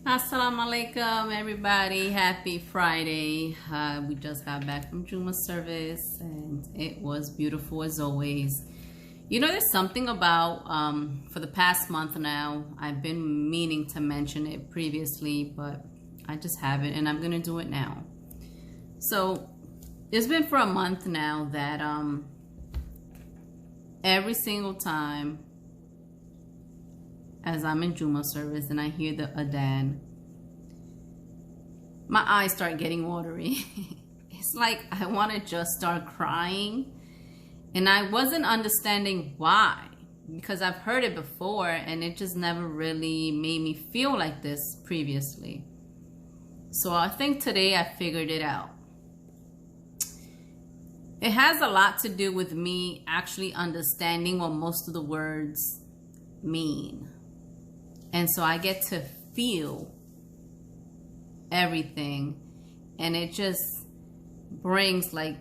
Assalamu alaikum, everybody. Happy Friday. We just got back from Juma service and it was beautiful as always. You know, there's something about, for the past month now, I've been meaning to mention it previously, but I just haven't, and I'm going to do it now. So, it's been for a month now that every single time as I'm in Juma service and I hear the Adhan, my eyes start getting watery. It's like I want to just start crying. And I wasn't understanding why, because I've heard it before and it just never really made me feel like this previously. So I think today I figured it out. It has a lot to do with me actually understanding what most of the words mean. And so I get to feel everything, and it just brings like,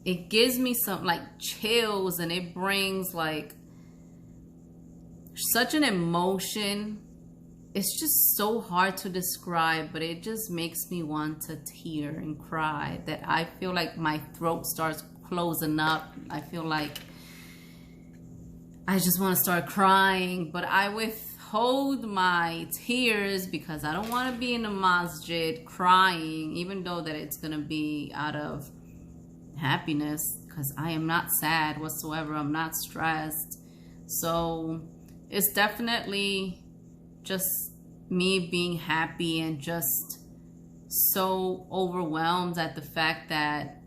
it gives me some like chills, and it brings like such an emotion. It's just so hard to describe, but it just makes me want to tear and cry, that I feel like my throat starts closing up. I feel like I just want to start crying, but I withhold my tears because I don't want to be in the masjid crying, even though that it's going to be out of happiness, because I am not sad whatsoever. I'm not stressed. So it's definitely just me being happy and just so overwhelmed at the fact that,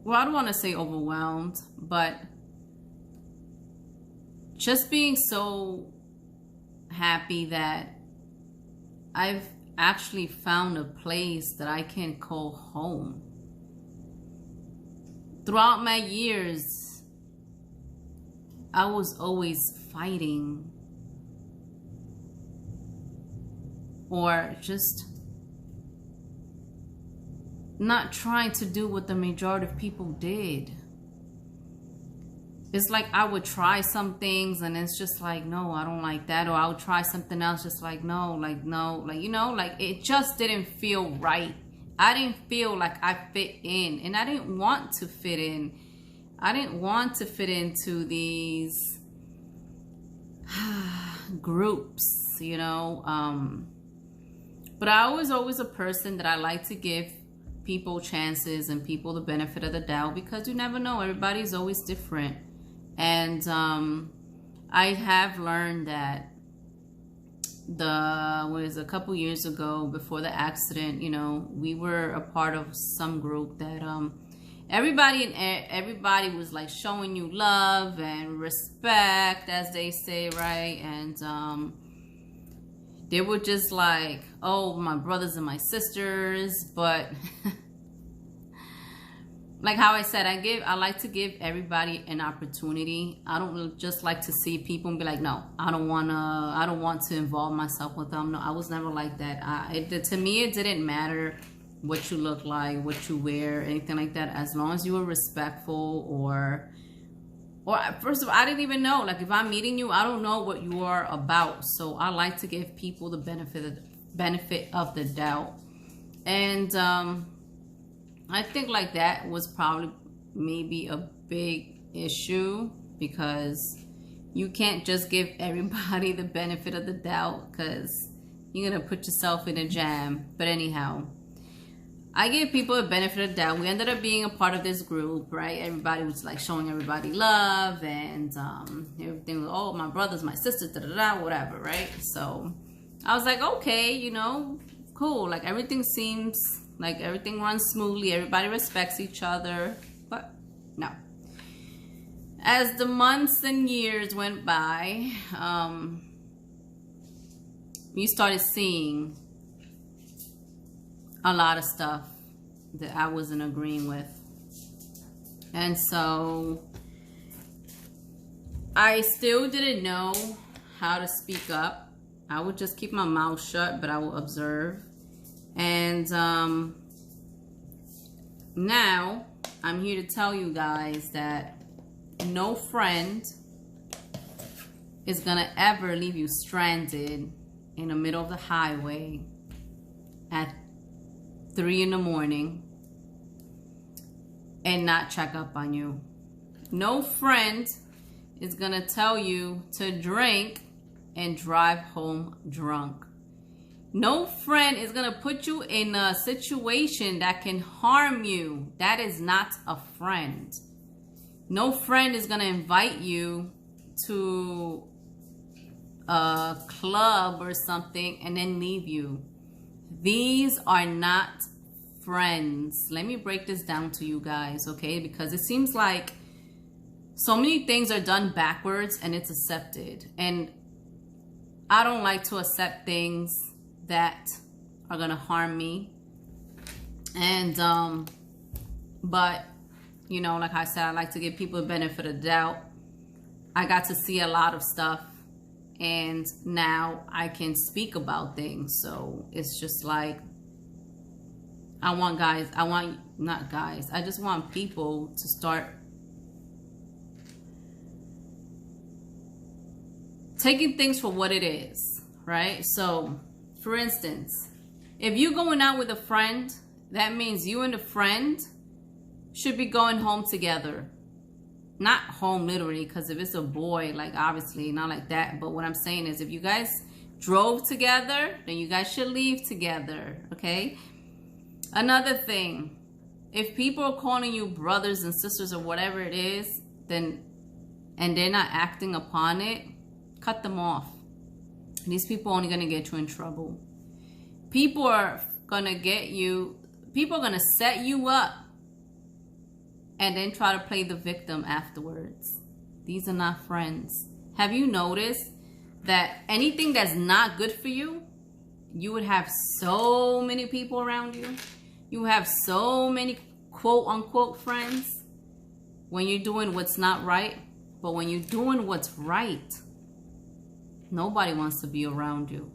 well, I don't want to say overwhelmed, but just being so happy that I've actually found a place that I can call home. Throughout my years, I was always fighting or just not trying to do what the majority of people did. It's like I would try some things and it's just like, no, I don't like that. Or I would try something else, just like, no, you know, like it just didn't feel right. I didn't feel like I fit in, and I didn't want to fit in. I didn't want to fit into these groups, you know. But I was always a person that I like to give people chances and people the benefit of the doubt, because you never know. Everybody's always different. And I have learned that a couple years ago, before the accident, you know, we were a part of some group that everybody was like showing you love and respect, as they say, right? And they were just like, oh, my brothers and my sisters. But like how I said, I like to give everybody an opportunity. I don't just like to see people and be like, no, I don't want to involve myself with them. No, I was never like that. To me, it didn't matter what you look like, what you wear, anything like that, as long as you were respectful. Or first of all, I didn't even know, like, if I'm meeting you, I don't know what you are about. So I like to give people the benefit of the doubt. And I think like that was probably maybe a big issue, because you can't just give everybody the benefit of the doubt, because you're going to put yourself in a jam. But anyhow, I gave people a benefit of the doubt. We ended up being a part of this group, right? Everybody was like showing everybody love, and everything was, oh, my brothers, my sisters, da-da-da, whatever, right? So I was like, okay, you know, cool. Like everything seems like everything runs smoothly. Everybody respects each other. But no. As the months and years went by, you started seeing a lot of stuff that I wasn't agreeing with. And so I still didn't know how to speak up. I would just keep my mouth shut, but I will observe. And now I'm here to tell you guys that no friend is gonna ever leave you stranded in the middle of the highway at 3 in the morning and not check up on you. No friend is gonna tell you to drink and drive home drunk. No friend is gonna put you in a situation that can harm you. That is not a friend. No friend is gonna invite you to a club or something and then leave you. These are not friends. Let me break this down to you guys, okay? Because it seems like so many things are done backwards and it's accepted. And I don't like to accept things that are gonna harm me. And but you know, like I said, I like to give people the benefit of the doubt. I got to see a lot of stuff, and now I can speak about things. So it's just like, I just want people to start taking things for what it is, right? So for instance, if you're going out with a friend, that means you and the friend should be going home together. Not home literally, because if it's a boy, like obviously not like that. But what I'm saying is, if you guys drove together, then you guys should leave together, okay? Another thing, if people are calling you brothers and sisters or whatever it is, then, and they're not acting upon it, cut them off. These people are only going to get you in trouble. People are going to set you up and then try to play the victim afterwards. These are not friends. Have you noticed that anything that's not good for you, you would have so many people around you? You have so many quote unquote friends when you're doing what's not right. But when you're doing what's right, nobody wants to be around you.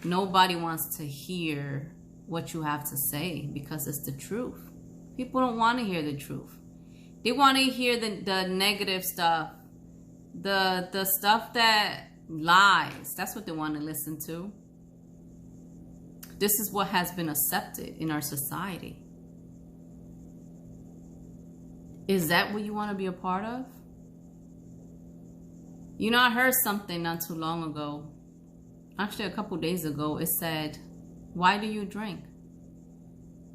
Nobody wants to hear what you have to say because it's the truth. People don't want to hear the truth. They want to hear the negative stuff, the stuff that lies. That's what they want to listen to. This is what has been accepted in our society. Is that what you want to be a part of? You know, I heard something not too long ago. Actually, a couple days ago, it said, why do you drink?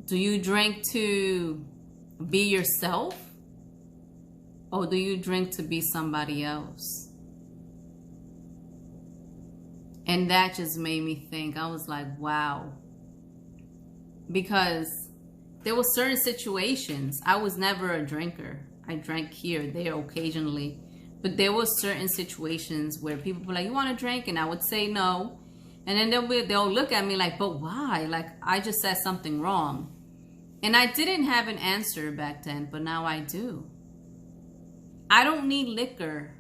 Do you drink to be yourself? Or do you drink to be somebody else? And that just made me think. I was like, wow. Because there were certain situations. I was never a drinker. I drank here, there, occasionally. But there were certain situations where people were like, you want to drink? And I would say no. And then they'll look at me like, but why? Like, I just said something wrong. And I didn't have an answer back then, but now I do. I don't need liquor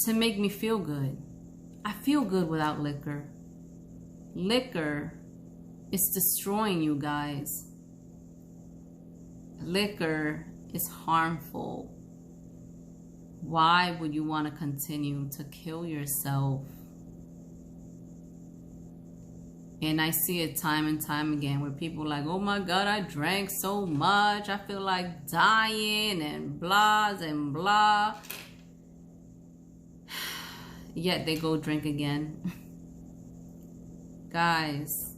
to make me feel good. I feel good without liquor. Liquor is destroying you guys. Liquor is harmful. Why would you want to continue to kill yourself? And I see it time and time again where people are like, oh my God, I drank so much. I feel like dying and blah and blah. Yet they go drink again. Guys,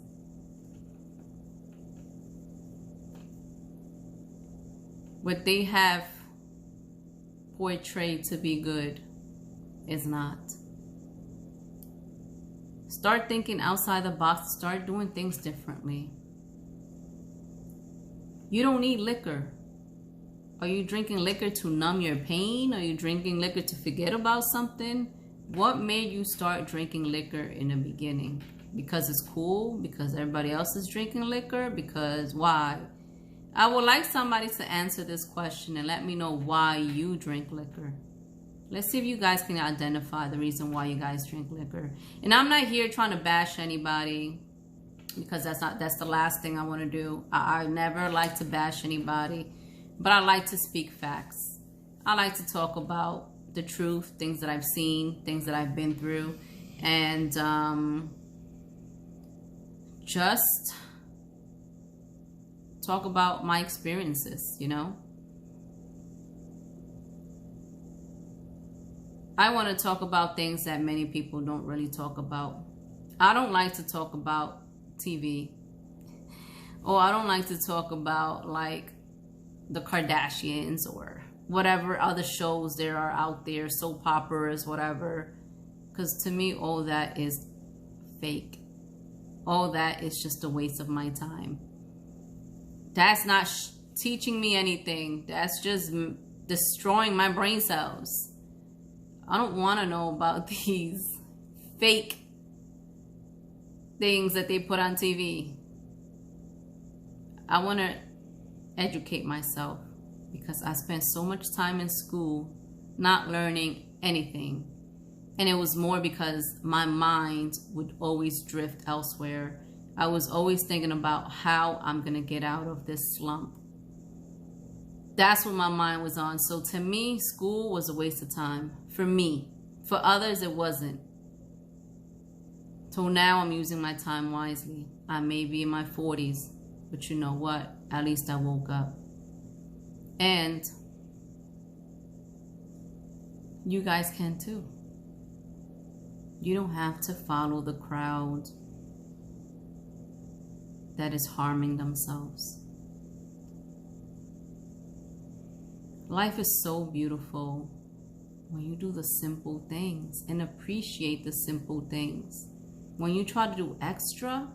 what they have portrayed to be good is not. Start thinking outside the box. Start doing things differently. You don't need liquor. Are you drinking liquor to numb your pain? Are you drinking liquor to forget about something? What made you start drinking liquor in the beginning? Because it's cool? Because everybody else is drinking liquor? Because why? I would like somebody to answer this question and let me know why you drink liquor. Let's see if you guys can identify the reason why you guys drink liquor. And I'm not here trying to bash anybody, because that's the last thing I want to do. I never like to bash anybody, but I like to speak facts. I like to talk about the truth, things that I've seen, things that I've been through, and just talk about my experiences, you know. I want to talk about things that many people don't really talk about. I don't like to talk about TV, or I don't like to talk about like the Kardashians or whatever other shows there are out there, soap operas, whatever, because to me all that is fake. All that is just a waste of my time. That's not teaching me anything. That's just destroying my brain cells. I don't want to know about these fake things that they put on TV. I want to educate myself because I spent so much time in school not learning anything. And it was more because my mind would always drift elsewhere. I was always thinking about how I'm going to get out of this slump. That's what my mind was on. So to me, school was a waste of time. For me. For others, it wasn't. So now I'm using my time wisely. I may be in my 40s, but you know what? At least I woke up. And you guys can too. You don't have to follow the crowd that is harming themselves. Life is so beautiful when you do the simple things and appreciate the simple things. When you try to do extra,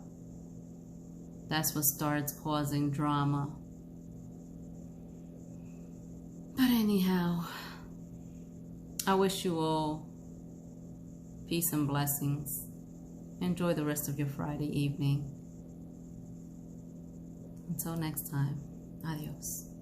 that's what starts causing drama. But anyhow, I wish you all peace and blessings. Enjoy the rest of your Friday evening. Until next time, adios.